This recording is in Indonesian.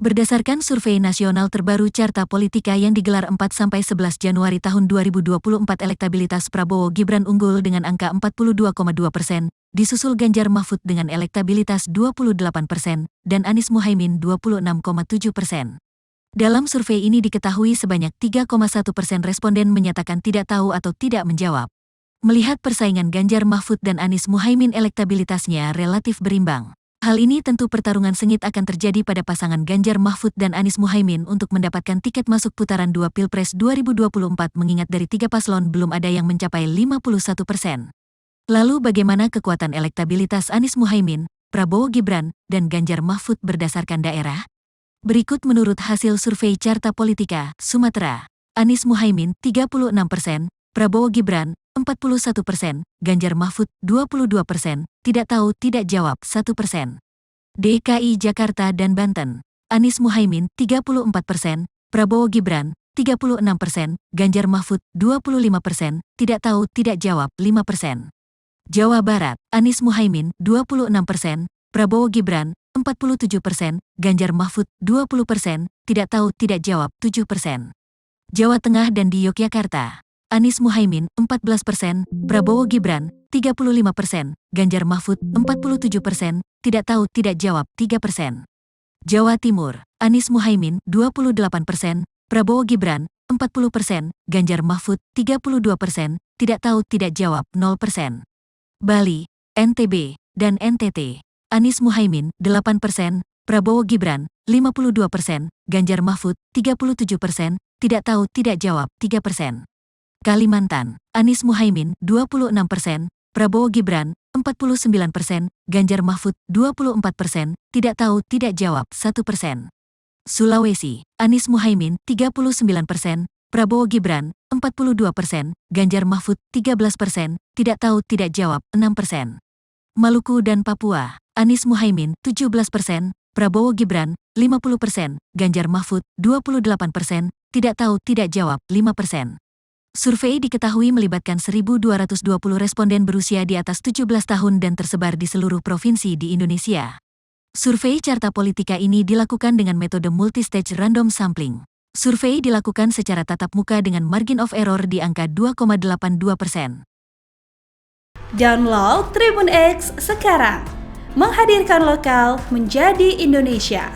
Berdasarkan survei nasional terbaru Carta Politika yang digelar 4–11 Januari tahun 2024, elektabilitas Prabowo Gibran unggul dengan angka 42,2%, disusul Ganjar Mahfud dengan elektabilitas 28% dan Anies Muhaimin 26,7%. Dalam survei ini diketahui sebanyak 3,1% responden menyatakan tidak tahu atau tidak menjawab. Melihat persaingan Ganjar Mahfud dan Anies Muhaimin, elektabilitasnya relatif berimbang. Hal ini tentu pertarungan sengit akan terjadi pada pasangan Ganjar Mahfud dan Anies Muhaimin untuk mendapatkan tiket masuk putaran 2 Pilpres 2024, mengingat dari 3 paslon belum ada yang mencapai 51%. Lalu bagaimana kekuatan elektabilitas Anies Muhaimin, Prabowo Gibran, dan Ganjar Mahfud berdasarkan daerah? Berikut menurut hasil survei Carta Politika, Sumatera. Anies Muhaimin 36%, Prabowo Gibran 41%, Ganjar Mahfud 22%, tidak tahu tidak jawab 1%. DKI Jakarta dan Banten. Anies Muhaimin 34%, Prabowo Gibran 36%, Ganjar Mahfud 25%, tidak tahu tidak jawab 5%. Jawa Barat. Anies Muhaimin 26%, Prabowo Gibran 47%, Ganjar Mahfud 20%, tidak tahu tidak jawab 7%. Jawa Tengah dan di Yogyakarta. Anies Muhaimin 14%, Prabowo Gibran 35%, Ganjar Mahfud 47%, tidak tahu tidak jawab 3%. Jawa Timur. Anies Muhaimin 28%, Prabowo Gibran 40%, Ganjar Mahfud 32%, tidak tahu tidak jawab 0%. Bali, NTB, dan NTT. Anies Muhaimin 8%, Prabowo Gibran 52%, Ganjar Mahfud 37%, tidak tahu tidak jawab 3%. Kalimantan. Anies Muhaimin 26%, Prabowo Gibran 49%, Ganjar Mahfud 24%, tidak tahu tidak jawab 1%. Sulawesi. Anies Muhaimin 39%, Prabowo Gibran 42%, Ganjar Mahfud 13%, tidak tahu tidak jawab 6%. Maluku dan Papua. Anies Muhaimin 17%, Prabowo Gibran 50%, Ganjar Mahfud 28%, tidak tahu tidak jawab 5%. Survei diketahui melibatkan 1.220 responden berusia di atas 17 tahun dan tersebar di seluruh provinsi di Indonesia. Survei Carta Politika ini dilakukan dengan metode multistage random sampling. Survei dilakukan secara tatap muka dengan margin of error di angka 2,82%. Download Tribun X sekarang, menghadirkan lokal menjadi Indonesia.